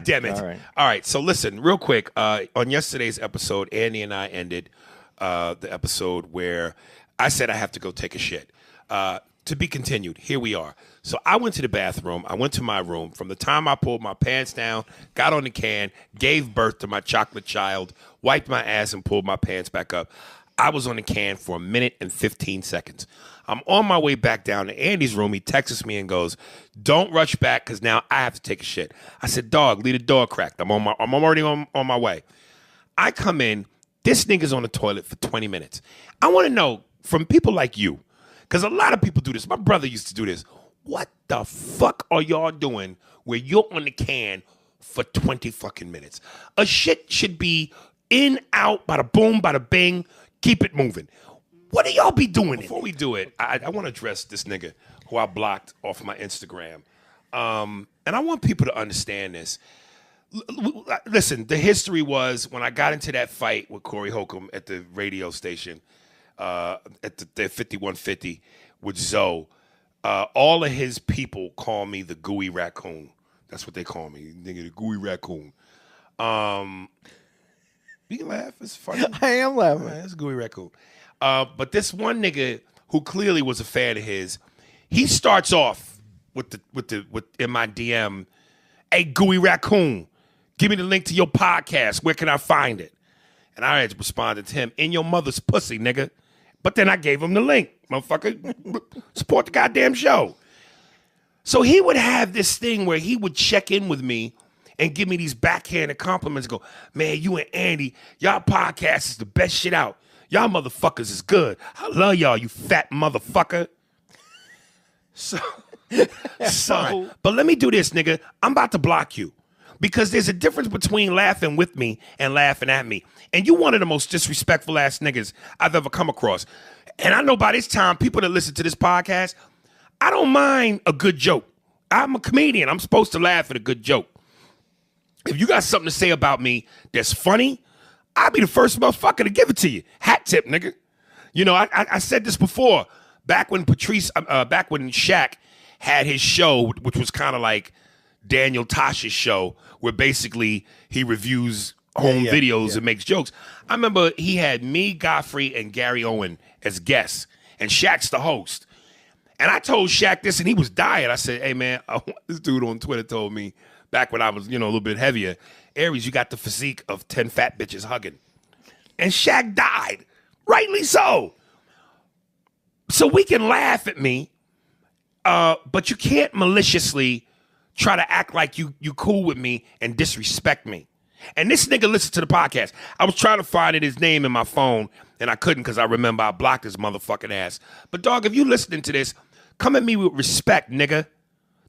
damn it. All right. So listen, real quick. On yesterday's episode, Andy and I ended the episode where I said I have to go take a shit. To be continued. Here we are. So I went to the bathroom. I went to my room. From the time I pulled my pants down, got on the can, gave birth to my chocolate child, wiped my ass, and pulled my pants back up, I was on the can for 1 minute and 15 seconds. I'm on my way back down to Andy's room. He texts me and goes, "Don't rush back because now I have to take a shit." I said, "Dog, leave the door cracked. I'm already on my way." I come in. This nigga's on the toilet for 20 minutes. I want to know from people like you, because a lot of people do this. My brother used to do this. What the fuck are y'all doing where you're on the can for 20 fucking minutes? A shit should be in, out, bada boom, bada bing. Keep it moving. What do y'all be doing? Before we do it, I want to address this nigga who I blocked off my Instagram. And I want people to understand this. Listen, the history was when I got into that fight with Corey Holcomb at the radio station, at the 5150 with Zoe, all of his people call me the gooey raccoon. That's what they call me, nigga, the gooey raccoon. You can laugh. It's funny. I am laughing. It's gooey raccoon. But this one nigga who clearly was a fan of his, he starts off with in my DM, "Hey, gooey raccoon, give me the link to your podcast. Where can I find it?" And I had responded to him, "In your mother's pussy, nigga." But then I gave him the link. Motherfucker, support the goddamn show. So he would have this thing where he would check in with me and give me these backhanded compliments and go, "Man, you and Andy, y'all podcast is the best shit out. Y'all motherfuckers is good. I love y'all, you fat motherfucker." So, but let me do this, nigga. I'm about to block you. Because there's a difference between laughing with me and laughing at me. And you one of the most disrespectful ass niggas I've ever come across. And I know by this time, people that listen to this podcast, I don't mind a good joke. I'm a comedian. I'm supposed to laugh at a good joke. If you got something to say about me that's funny, I'll be the first motherfucker to give it to you. Hat tip, nigga. You know, I said this before. Back when Shaq had his show, which was kind of like Daniel Tosh's show, where basically he reviews home videos and makes jokes. I remember he had me, Godfrey, and Gary Owen as guests, and Shaq's the host. And I told Shaq this, and he was dying. I said, "Hey, man, this dude on Twitter told me back when I was, a little bit heavier, Aries, you got the physique of 10 fat bitches hugging." And Shaq died. Rightly so. So we can laugh at me, but you can't maliciously try to act like you cool with me and disrespect me. And this nigga listened to the podcast. I was trying to find his name in my phone, and I couldn't because I remember I blocked his motherfucking ass. But, dog, if you listening to this, come at me with respect, nigga.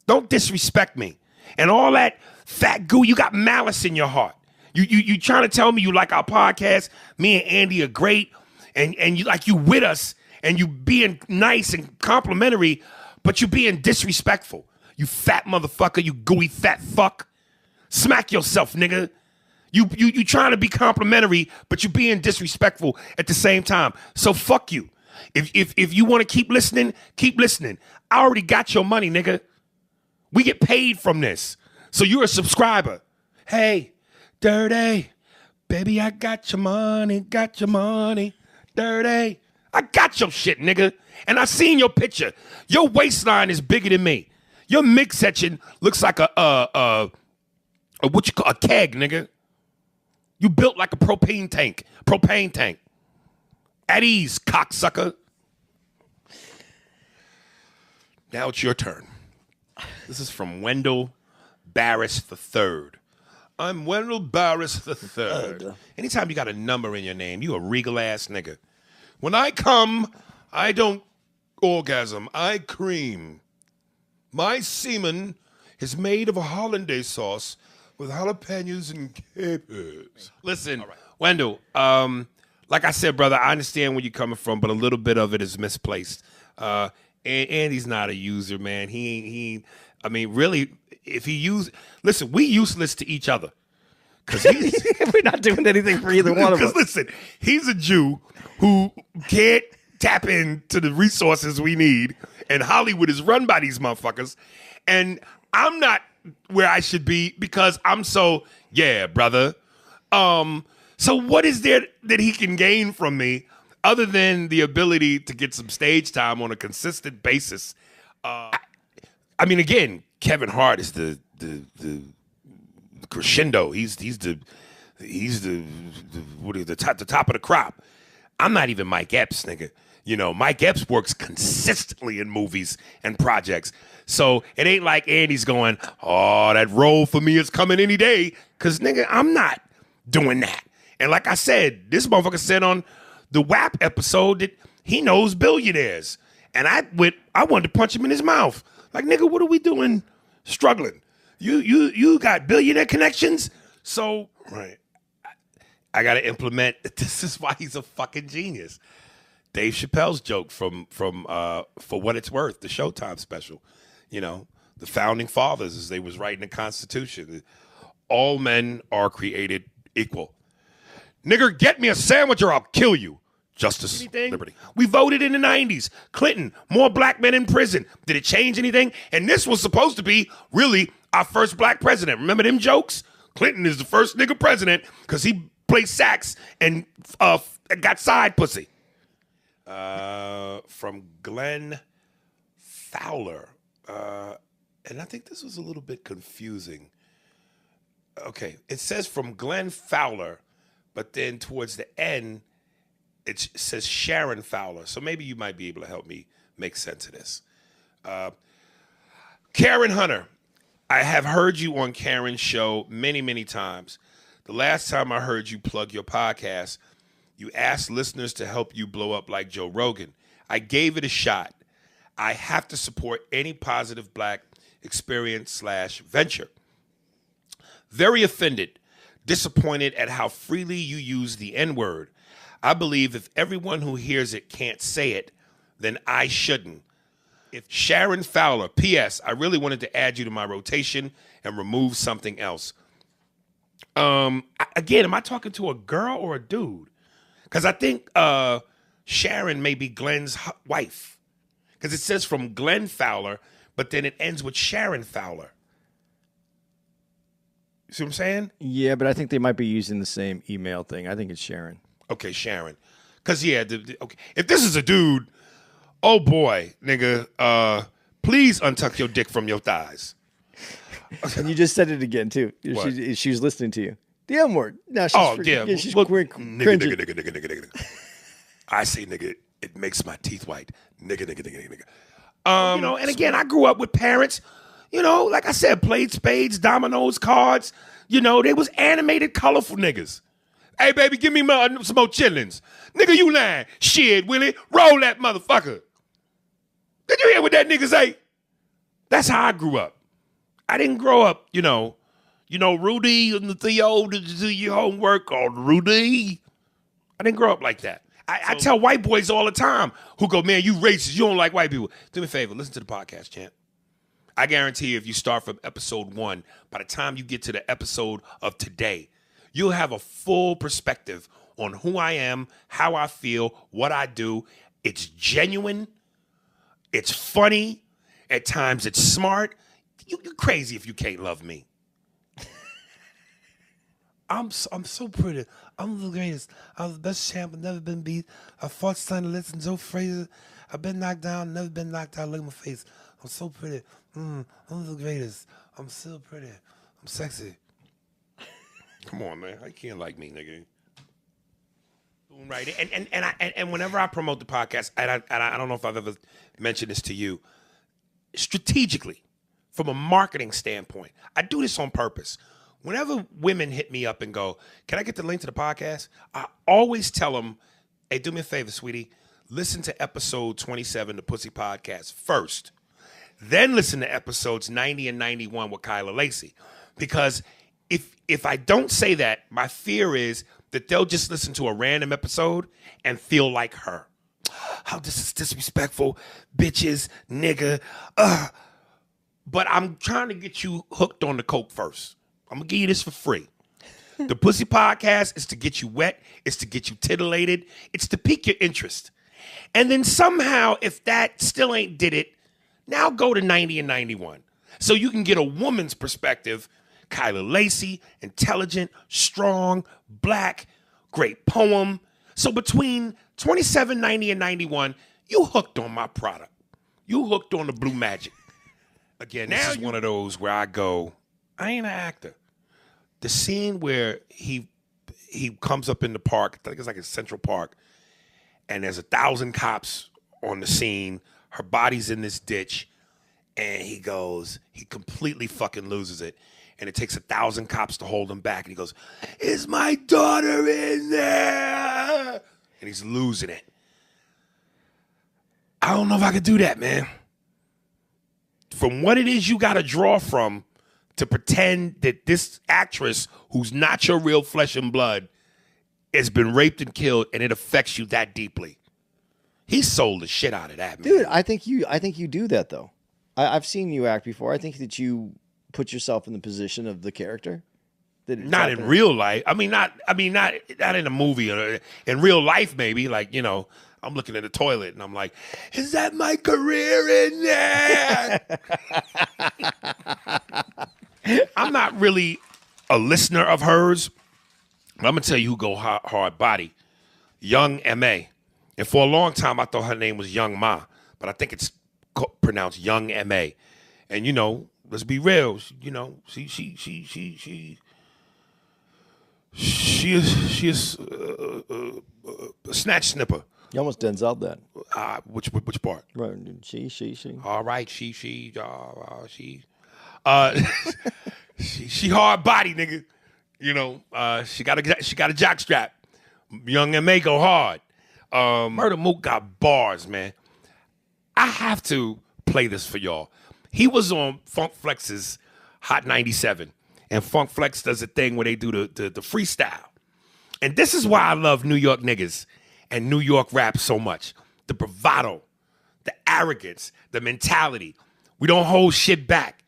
Don't disrespect me. And all that fat goo, you got malice in your heart. You trying to tell me you like our podcast, me and Andy are great, and you like you with us, and you being nice and complimentary, but you being disrespectful. You fat motherfucker, you gooey fat fuck. Smack yourself, nigga. You trying to be complimentary, but you being disrespectful at the same time. So fuck you. If you want to keep listening, keep listening. I already got your money, nigga. We get paid from this. So you're a subscriber. Hey, Dirty, baby, I got your money, Dirty. I got your shit, nigga. And I seen your picture. Your waistline is bigger than me. Your midsection looks like a keg, nigga. You built like a propane tank. At ease, cocksucker. Now it's your turn. This is from Wendell Barris III. I'm Wendell Barris III. Anytime you got a number in your name, you a regal ass nigga. When I come, I don't orgasm, I cream. My semen is made of a hollandaise sauce with jalapenos and capers. Listen, right. Wendell, like I said, brother, I understand where you're coming from, but a little bit of it is misplaced. And he's not a user, man. He I mean, really, if he listen, we useless to each other. Because we're not doing anything for either one of us. Because listen, he's a Jew who can't tap into the resources we need, and Hollywood is run by these motherfuckers. And I'm not where I should be because I'm so, yeah, brother. So what is there that he can gain from me other than the ability to get some stage time on a consistent basis? I mean, again, Kevin Hart is the crescendo. He's the top of the crop. I'm not even Mike Epps, nigga. You know, Mike Epps works consistently in movies and projects. So it ain't like Andy's going, oh, that role for me is coming any day. Because, nigga, I'm not doing that. And like I said, this motherfucker said on the WAP episode that he knows billionaires. And I wanted to punch him in his mouth. Like, nigga, what are we doing struggling? You got billionaire connections? So, right. I got to implement, this is why he's a fucking genius. Dave Chappelle's joke from For What It's Worth, the Showtime special. You know, the founding fathers, as they was writing the Constitution, all men are created equal. Nigger, get me a sandwich or I'll kill you. Justice, liberty. We voted in the 90s. Clinton, more black men in prison. Did it change anything? And this was supposed to be really our first black president. Remember them jokes? Clinton is the first nigger president because he played sax and got side pussy. From Glenn Fowler. And I think this was a little bit confusing. Okay, it says from Glenn Fowler, but then towards the end, it says Sharon Fowler. So maybe you might be able to help me make sense of this. Karen Hunter. I have heard you on Karen's show many, many times. The last time I heard you plug your podcast, you asked listeners to help you blow up like Joe Rogan. I gave it a shot. I have to support any positive black experience / venture. Very offended, disappointed at how freely you use the N-word. I believe if everyone who hears it can't say it, then I shouldn't. If Sharon Fowler, P.S., I really wanted to add you to my rotation and remove something else. Again, am I talking to a girl or a dude? Because I think Sharon may be Glenn's wife. Because it says from Glenn Fowler, but then it ends with Sharon Fowler. You see what I'm saying? Yeah, but I think they might be using the same email thing. I think it's Sharon. Okay, Sharon. Because, yeah, okay. If this is a dude, oh, boy, nigga, please untuck your dick from your thighs. And you just said it again, too. She was listening to you. The M word. No, she's she's nigga. I say nigga, it makes my teeth white. Nigga. You know, and again, I grew up with parents, you know, like I said, played spades, dominoes, cards. You know, they was animated, colorful niggas. Hey, baby, give me some more chillins. Nigga, you lying. Shit, Willie, roll that motherfucker. Did you hear what that nigga say? That's how I grew up. I didn't grow up, you know, Rudy and the Theo, did you do your homework on Rudy? I didn't grow up like that. I tell white boys all the time who go, man, you racist, you don't like white people. Do me a favor, listen to the podcast, champ. I guarantee you if you start from episode 1, by the time you get to the episode of today, you'll have a full perspective on who I am, how I feel, what I do. It's genuine. It's funny. At times it's smart. You're crazy if you can't love me. I'm so pretty. I'm the greatest. I'm the best champ. I've never been beat. I fought Sonny Liston, Joe Frazier. I've been knocked down. Never been knocked out. Look at my face. I'm so pretty. I'm the greatest. I'm so pretty. I'm sexy. Come on, man. You can't like me, nigga. Right. And whenever I promote the podcast, and I don't know if I've ever mentioned this to you, strategically, from a marketing standpoint, I do this on purpose. Whenever women hit me up and go, can I get the link to the podcast? I always tell them, hey, do me a favor, sweetie. Listen to episode 27, the Pussy Podcast, first. Then listen to episodes 90 and 91 with Kyla Lacey. Because if I don't say that, my fear is that they'll just listen to a random episode and feel like her. How this is disrespectful, bitches, nigga. But I'm trying to get you hooked on the coke first. I'm going to give you this for free. The Pussy Podcast is to get you wet. It's to get you titillated. It's to pique your interest. And then somehow, if that still ain't did it, now go to 90 and 91. So you can get a woman's perspective. Kyla Lacey, intelligent, strong, black, great poem. So between 27, 90, and 91, you hooked on my product. You hooked on the Blue Magic. Again, this is one of those where I go, I ain't an actor. The scene where he comes up in the park, I think it's like in Central Park, and there's 1,000 cops on the scene. Her body's in this ditch, and he completely fucking loses it. And it takes 1,000 cops to hold him back. And he goes, "Is my daughter in there?" And he's losing it. I don't know if I could do that, man. From what it is you got to draw from to pretend that this actress, who's not your real flesh and blood, has been raped and killed, and it affects you that deeply. He sold the shit out of that, man. Dude, I think you do that though. I've seen you act before. I think that you put yourself in the position of the character. Not in real life. Not in a movie. Or in real life, maybe. Like, you know, I'm looking at the toilet and I'm like, is that my career in there? I'm not really a listener of hers. But I'm going to tell you who go hard body. Young M.A. And for a long time, I thought her name was Young Ma. But I think it's pronounced Young M.A. And, you know, let's be real. You know, she is a snatch snipper. You almost Denzel that. Which part? Right. She. All right, she. She hard body, nigga. You know, she got a jock strap. Young M.A. go hard. Murder Mook got bars, man. I have to play this for y'all. He was on Funk Flex's Hot 97. And Funk Flex does a thing where they do the freestyle. And this is why I love New York niggas and New York rap so much. The bravado, the arrogance, the mentality. We don't hold shit back.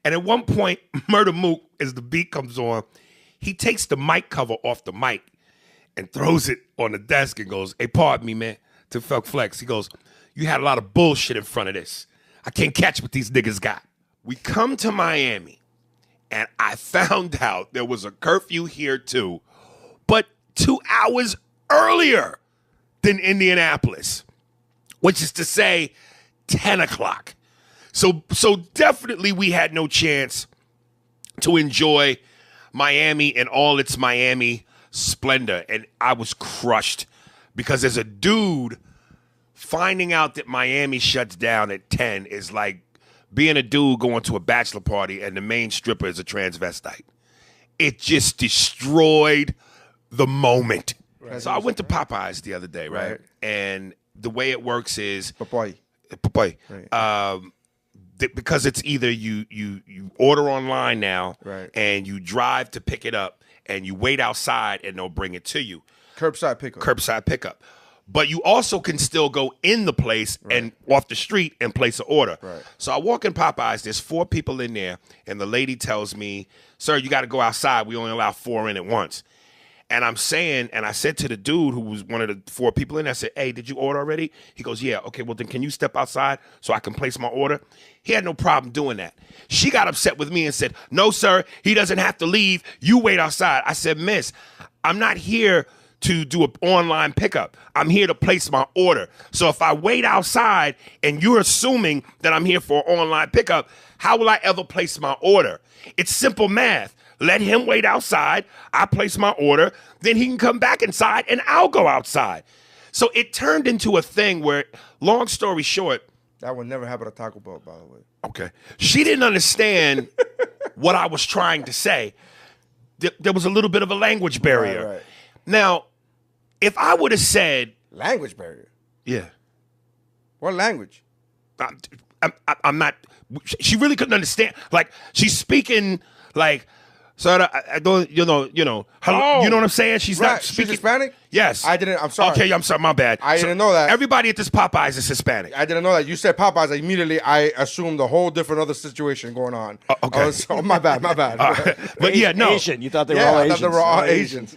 And at one point, Murder Mook, as the beat comes on, he takes the mic cover off the mic and throws it on the desk and goes, "Hey, pardon me, man," to Funk Flex. He goes, "You had a lot of bullshit in front of this. I can't catch what these niggas got." We come to Miami, and I found out there was a curfew here too, but 2 hours earlier than Indianapolis, which is to say 10 o'clock. So definitely we had no chance to enjoy Miami in all its Miami splendor. And I was crushed because as a dude, finding out that Miami shuts down at 10 is like being a dude going to a bachelor party and the main stripper is a transvestite. It just destroyed the moment. Right. So I went to Popeyes the other day, right? And the way it works is Popeye. Right. Because it's either you order online now, right, and you drive to pick it up, and you wait outside and they'll bring it to you. Curbside pickup. But you also can still go in the place and off the street and place an order. Right. So I walk in Popeyes, there's 4 people in there, and the lady tells me, "Sir, you got to go outside. We only allow 4 in at once." And I said to the dude who was one of the 4 people in there, I said, "Hey, did you order already?" He goes, "Yeah." "Okay, well then can you step outside so I can place my order?" He had no problem doing that. She got upset with me and said, "No, sir, he doesn't have to leave. You wait outside." I said, "Miss, I'm not here to do an online pickup. I'm here to place my order. So if I wait outside and you're assuming that I'm here for an online pickup, how will I ever place my order? It's simple math. Let him wait outside. I place my order. Then he can come back inside and I'll go outside." So it turned into a thing where, long story short. That would never happen at Taco Bell, by the way. Okay. She didn't understand what I was trying to say. There was a little bit of a language barrier. Right. Now, if I would have said. Language barrier? Yeah. What language? I'm not. She really couldn't understand. Like, she's speaking like. So I don't, you know, her, you know what I'm saying? She's not speaking. She's Hispanic? Yes. I'm sorry. Okay, I'm sorry, my bad. I didn't know that. Everybody at this Popeyes is Hispanic. I didn't know that. You said Popeyes, immediately I assumed a whole different other situation going on. Okay. My bad. But yeah, no. Asian. You thought they were all Asians. I thought they were all Asians.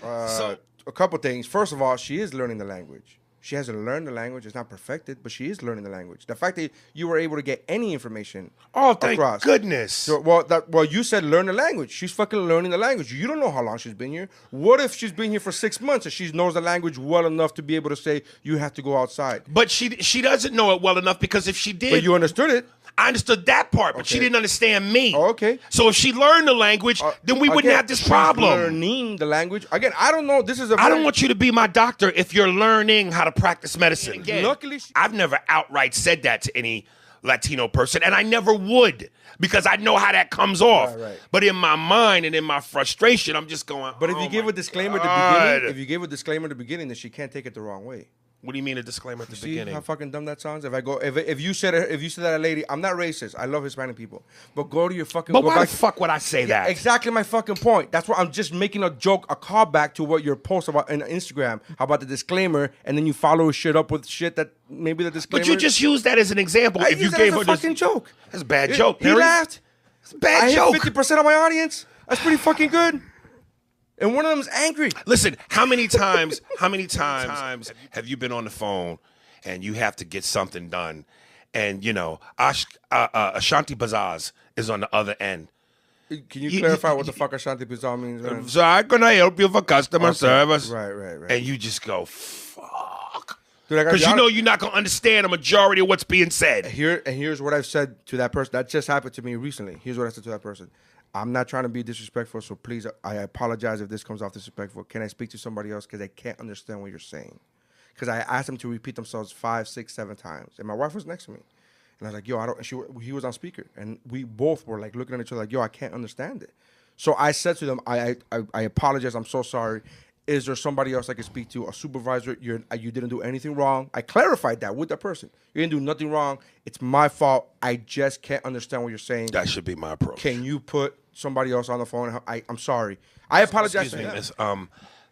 A couple things. First of all, she is learning the language. She hasn't learned the language. It's not perfected, but she is learning the language. The fact that you were able to get any information thank across. goodness. So, you said learn the language. She's fucking learning the language. You don't know how long she's been here. What if she's been here for 6 months and she knows the language well enough to be able to say, you have to go outside? But she doesn't know it well enough, because if she did... But you understood it. I understood that part, but she didn't understand me. Oh, okay. So if she learned the language, then we wouldn't have this problem. Learning the language. Again, I don't know. This is I don't want you to be my doctor if you're learning how to practice medicine. Again, luckily, I've never outright said that to any Latino person, and I never would, because I know how that comes off. Right. But in my mind and in my frustration, I'm just going, But if you give a disclaimer at the beginning, then she can't take it the wrong way. What do you mean a disclaimer at the beginning? See how fucking dumb that sounds? If you said that a lady, I'm not racist. I love Hispanic people, but go to your fucking. But why the fuck would I say that? Exactly my fucking point. That's why I'm just making a joke, a callback to what your post about in Instagram. How about the disclaimer, and then you follow shit up with shit that maybe the disclaimer. But you just used that as an example. If you gave her a fucking joke, that's a bad joke. He laughed. It's a bad joke. I hit 50% of my audience. That's pretty fucking good. And one of them's angry. Listen, how many times have you been on the phone and you have to get something done, and Ashanti Bazaz is on the other end? Can you clarify what the fuck Ashanti Bazaz means, man? So I'm gonna help you for customer service. Right. And you just go, fuck. Dude, because you know you're not gonna understand the majority of what's being said. Here's what I've said to that person. That just happened to me recently. Here's what I said to that person. I'm not trying to be disrespectful, so please, I apologize if this comes off disrespectful. Can I speak to somebody else, because I can't understand what you're saying? Because I asked them to repeat themselves 5, 6, 7 times, and my wife was next to me, and I was like, "Yo, I don't." He was on speaker, and we both were like looking at each other like, "Yo, I can't understand it." So I said to them, "I apologize. I'm so sorry. Is there somebody else I can speak to? A supervisor? You didn't do anything wrong." I clarified that with that person. You didn't do nothing wrong. It's my fault. I just can't understand what you're saying. That should be my approach. Can you put somebody else on the phone? I'm sorry. I apologize. Excuse me, miss.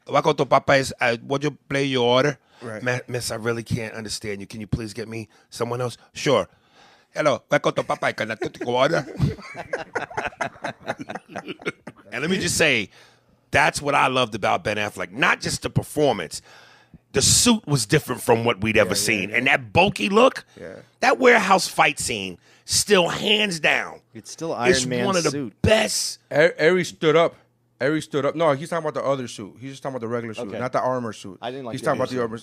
Wako to Papa is, would you play your order? Right. Miss, I really can't understand you. Can you please get me someone else? Sure. Hello, Wako to Papa, can I take your order? And let me just say, that's what I loved about Ben Affleck. Not just the performance. The suit was different from what we'd ever seen. Yeah. And that bulky look, that warehouse fight scene, still hands down. It's still Iron Man's suit. It's one of the best. Aries stood up. No, he's talking about the other suit. He's just talking about the regular suit, not the armor suit. I didn't like. He's talking about the armor.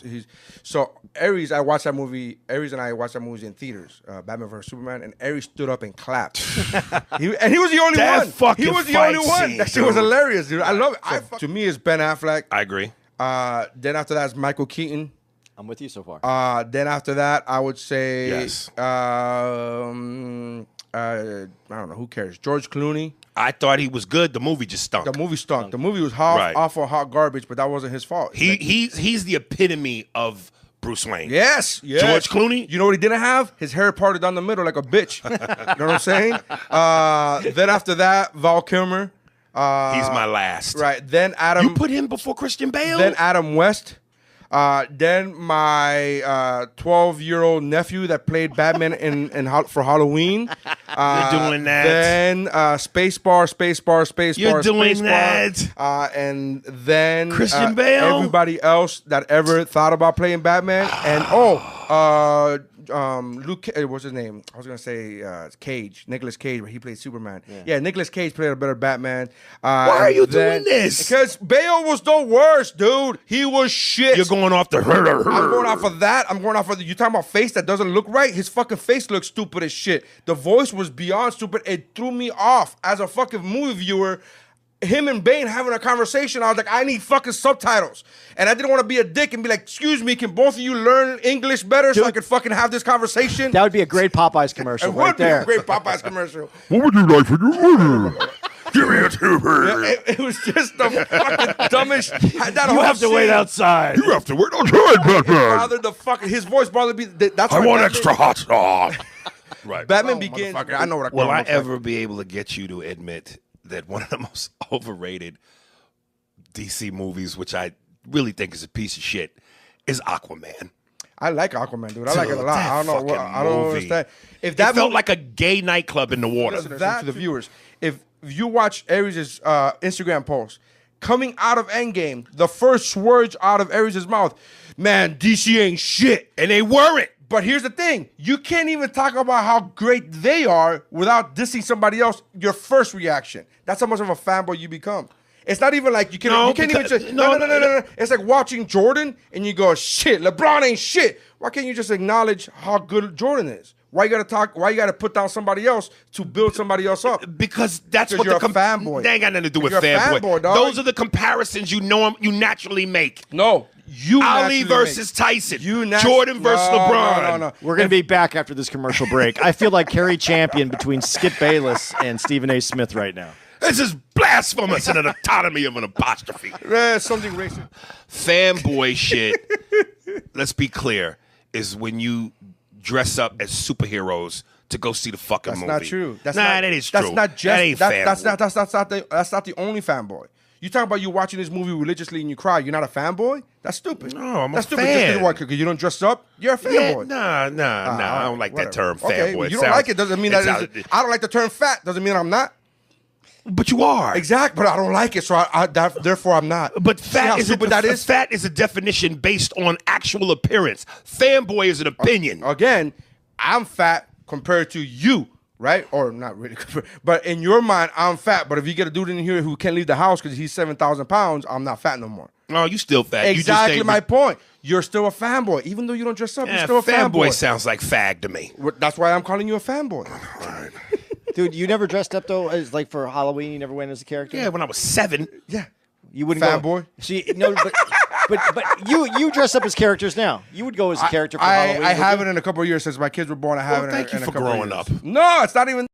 So Aries, I watched that movie. Aries and I watched that movie in theaters, Batman vs Superman, and Aries stood up and clapped. he was the only one. He was the only one. That shit was hilarious, dude. I love it. To me, it's Ben Affleck. I agree. Then after that, it's Michael Keaton. I'm with you so far. Then after that, I would say yes. I don't know. Who cares? George Clooney. I thought he was good. The movie just stunk. The movie stunk. The movie was awful hot garbage, but that wasn't his fault. He's the epitome of Bruce Wayne. Yes. George Clooney. You know what he didn't have? His hair parted down the middle like a bitch. You know what I'm saying? Then after that, Val Kilmer. He's my last. Right. Then Adam. You put him before Christian Bale? Then Adam West. Then my 12-year-old nephew that played Batman for Halloween. You're doing that. Then Spacebar. You're doing that. And then Christian Bale. Everybody else that ever thought about playing Batman. And Luke, what's his name? I was gonna say Cage, Nicolas Cage, where he played Superman. Yeah, Nicolas Cage played a better Batman. Why are you doing this? Because Bale was the worst, dude. He was shit. You're going off the I'm going off of that. I'm going off of you talking about face that doesn't look right. His fucking face looks stupid as shit. The voice was beyond stupid. It threw me off as a fucking movie viewer. Him and Bane having a conversation, I was like, I need fucking subtitles. And I didn't want to be a dick and be like, excuse me, can both of you learn English better so I could fucking have this conversation? That would be a great Popeyes commercial right there. It would be a great Popeyes commercial. What would you like for your order? Give me a two-burger. It was just the fucking dumbest. You have to wait outside. You have to wait outside, Batman. Bothered the fucking, his voice bothered me. That's I want extra hot sauce. Right. Batman Begins. I know what I Will I ever be able to get you to admit that one of the most overrated DC movies, which I really think is a piece of shit, is Aquaman? I like Aquaman, dude. I like it a lot. I don't know. I don't understand. If that felt like a gay nightclub in the water. That to the viewers, if you watch Aries' Instagram post, coming out of Endgame, the first words out of Aries' mouth, man, DC ain't shit. And they weren't. But here's the thing. You can't even talk about how great they are without dissing somebody else, your first reaction. That's how much of a fanboy you become. It's not even like you can't even just, no. It's like watching Jordan and you go, shit, LeBron ain't shit. Why can't you just acknowledge how good Jordan is? Why you gotta talk? Why you gotta put down somebody else to build somebody else up? Because that's what you're the a fanboy. They ain't got nothing to do with You're a fanboy, dog. Those are the comparisons you naturally make. No, you Ali naturally versus make. Tyson. You Jordan versus LeBron. No. We're going to be back after this commercial break. I feel like Kerry Champion between Skip Bayless and Stephen A. Smith right now. This is blasphemous and an autonomy of an apostrophe. Something racist. Fanboy shit, let's be clear, is when you dress up as superheroes to go see the fucking movie. That's not true. That is true. That's not just. That ain't fanboy. That's not the only fanboy. You talk about you watching this movie religiously and you cry. You're not a fanboy? That's stupid. No, I'm That's a stupid. fan. Just because you don't dress up, you're a fanboy. Nah. I don't like that term, Okay, fanboy. you don't like it doesn't mean that. I don't like the term fat. Doesn't mean I'm not. But you are. Exactly, but I don't like it, so therefore I'm not. But See how fat is stupid that is. Fat is a definition based on actual appearance. Fanboy is an opinion. Again, I'm fat compared to you, right? Or not really, but in your mind, I'm fat. But if you get a dude in here who can't leave the house because he's 7,000 pounds, I'm not fat no more. Oh, you still fat. Exactly you just my point. You're still a fanboy, even though you don't dress up. You're still a fanboy. Sounds like fag to me. That's why I'm calling you a fanboy. All right. Dude, you never dressed up, though, as like for Halloween? You never went as a character? Yeah, when I was 7. Yeah, You wouldn't fanboy. go. See, no, but you dress up as characters now. You would go as a character for Halloween. I haven't in a couple of years since my kids were born. I haven't. Thank you in a for couple of growing years. up. No, it's not even.